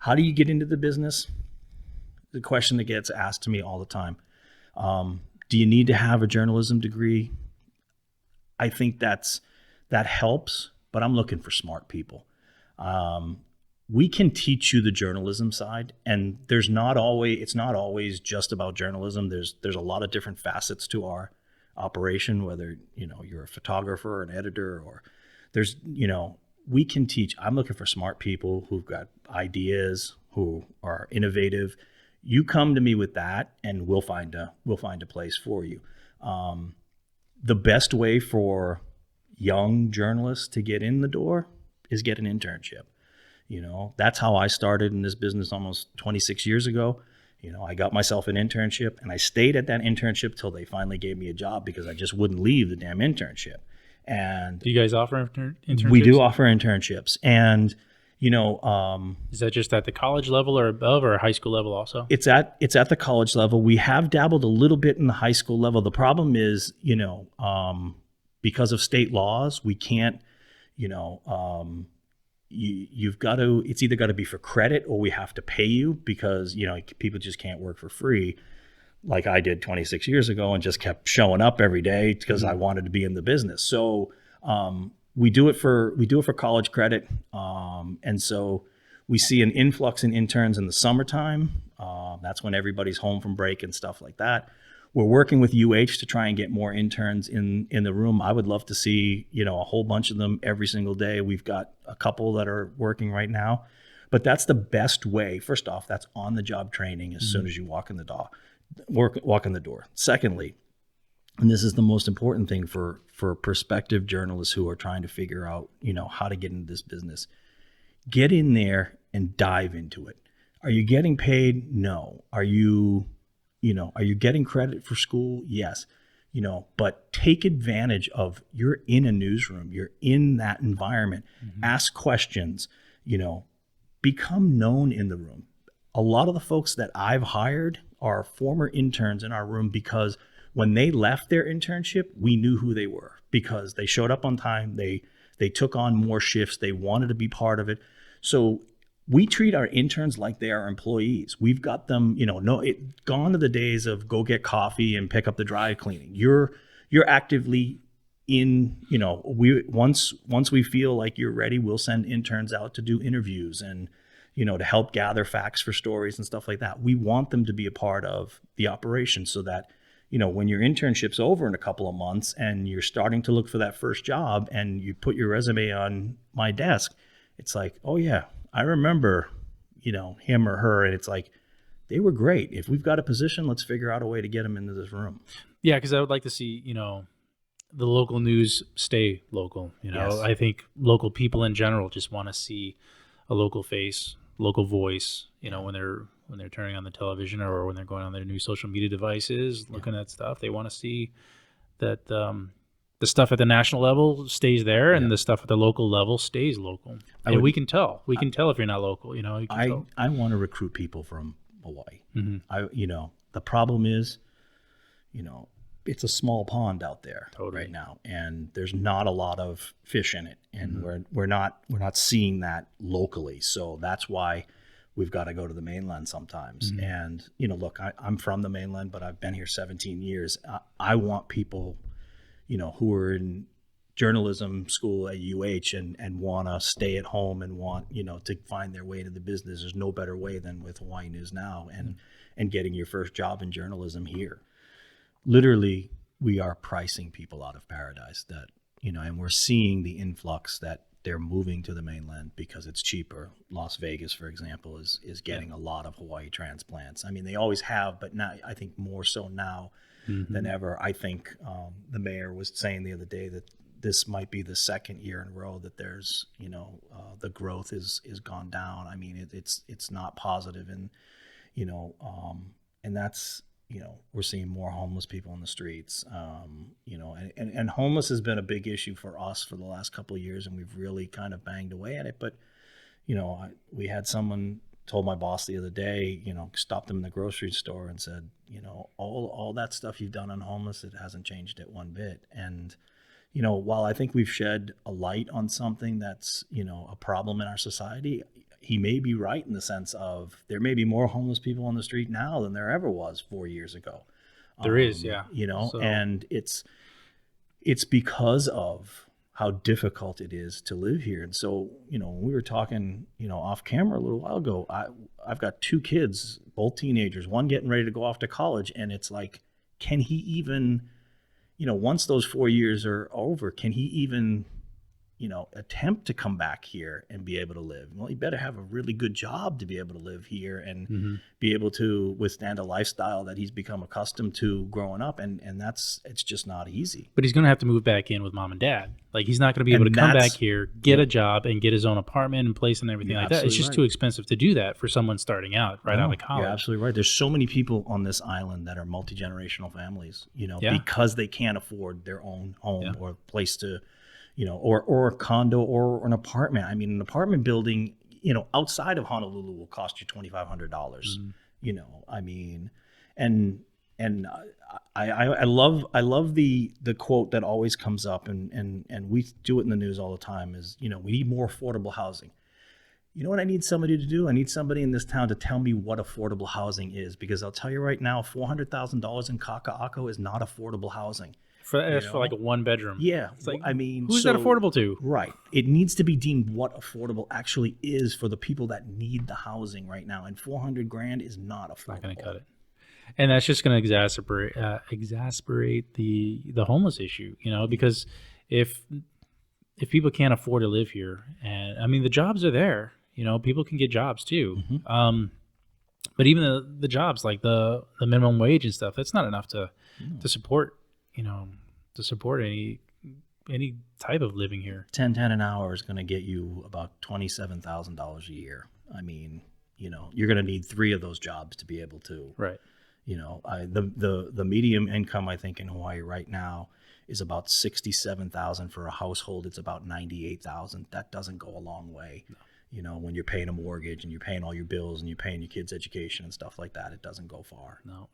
How do you get into the business? The question that gets asked to me all the time. Do you need to have a journalism degree? I think that helps, but I'm looking for smart people. We can teach you the journalism side, and it's not always just about journalism. There's a lot of different facets to our operation, whether you're a photographer or an editor, or we can teach. I'm looking for smart people who've got ideas, who are innovative. You come to me with that, and we'll find a place for you. The best way for young journalists to get in the door is get an internship. That's how I started in this business almost 26 years ago. I got myself an internship, and I stayed at that internship till they finally gave me a job, because I just wouldn't leave the damn internship. And do you guys offer internships? We do offer internships. And is that just at the college level or above, or high school level also? It's at the college level. We have dabbled a little bit in the high school level. The problem is, because of state laws, we can't, you've got to, it's either got to be for credit, or we have to pay you, because, people just can't work for free like I did 26 years ago and just kept showing up every day because I wanted to be in the business. So, we do it for college credit. And so we see an influx in interns in the summertime. That's when everybody's home from break and stuff like that. We're working with UH to try and get more interns in the room. I would love to see, a whole bunch of them every single day. We've got a couple that are working right now, but that's the best way. First off, that's on the job training as soon as you walk in the door. Secondly, and this is the most important thing for prospective journalists who are trying to figure out, how to get into this business, get in there and dive into it. Are you getting paid? No. Are you getting credit for school? Yes. But take advantage of, you're in a newsroom, you're in that environment, ask questions, become known in the room. A lot of the folks that I've hired are former interns in our room, because when they left their internship, we knew who they were, because they showed up on time. They took on more shifts. They wanted to be part of it. So we treat our interns like they are employees. We've got them, gone to the days of go get coffee and pick up the dry cleaning. You're actively in, once we feel like you're ready, we'll send interns out to do interviews and, to help gather facts for stories and stuff like that. We want them to be a part of the operation, so that, when your internship's over in a couple of months and you're starting to look for that first job and you put your resume on my desk, it's like, oh yeah, I remember, him or her. And it's like, they were great. If we've got a position, let's figure out a way to get them into this room. Yeah, because I would like to see, the local news stay local. Yes. I think local people in general just want to see a local face, local voice, when they're turning on the television or when they're going on their new social media devices, looking at stuff. They want to see that the stuff at the national level stays there, and the stuff at the local level stays local. And we can tell. We can tell if you're not local. I want to recruit people from Hawaii. The problem is, it's a small pond out there right now, and there's not a lot of fish in it, and we're not seeing that locally. So that's why we've got to go to the mainland sometimes. And look, I'm from the mainland, but I've been here 17 years. I want people, who are in journalism school at UH and want to stay at home and want, to find their way into the business. There's no better way than with Hawaii News Now and getting your first job in journalism here. Literally, we are pricing people out of paradise that, and we're seeing the influx that they're moving to the mainland because it's cheaper. Las Vegas, for example, is getting a lot of Hawaii transplants. I mean, they always have, but now I think more so now than ever. I think the mayor was saying the other day that this might be the second year in a row that there's, the growth is gone down. I mean, it's not positive, and and that's, we're seeing more homeless people in the streets, and homeless has been a big issue for us for the last couple of years, and we've really kind of banged away at it. But, we had someone told my boss the other day, stopped him in the grocery store and said, all that stuff you've done on homeless, it hasn't changed it one bit. And, while I think we've shed a light on something that's, a problem in our society, he may be right in the sense of there may be more homeless people on the street now than there ever was 4 years ago. There is, yeah. You know, So- and it's because of how difficult it is to live here. And so, you know, we were talking, you know, off camera a little while ago. I've got 2 kids, both teenagers, one getting ready to go off to college, and it's like, can he even, you know, once those 4 years are over, can he even, you know, attempt to come back here and be able to live? Well, he better have a really good job to be able to live here and be able to withstand a lifestyle that he's become accustomed to growing up. And it's just not easy. But he's going to have to move back in with mom and dad. Like, he's not going to be able to come back here, get a job, and get his own apartment and place and everything like that. It's just too expensive to do that for someone starting out out of college. You're absolutely right. There's so many people on this island that are multi-generational families, you know, because they can't afford their own home or place to, you know, or a condo or an apartment. I mean, an apartment building, you know, outside of Honolulu will cost you $2,500. You know, I mean, and I love the quote that always comes up, and we do it in the news all the time, is, you know, we need more affordable housing. You know what I need somebody to do? I need somebody in this town to tell me what affordable housing is, because I'll tell you right now, $400,000 in Kaka'ako is not affordable housing. For like a 1-bedroom. Yeah. It's like, I mean, who's that affordable to? Right. It needs to be deemed what affordable actually is for the people that need the housing right now. And $400,000 is not affordable. Not going to cut it. And that's just going to exasperate the homeless issue, you know, because if people can't afford to live here, and I mean, the jobs are there, you know, people can get jobs too. But even the jobs, like the minimum wage and stuff, that's not enough to support, you know, to support any type of living here. $10 an hour is going to get you about $27,000 a year. I mean, you know, you're going to need 3 of those jobs to be able to, right. You know, the medium income, I think, in Hawaii right now is about $67,000 for a household. It's about $98,000. That doesn't go a long way. No. You know, when you're paying a mortgage and you're paying all your bills and you're paying your kids' education and stuff like that, it doesn't go far. No.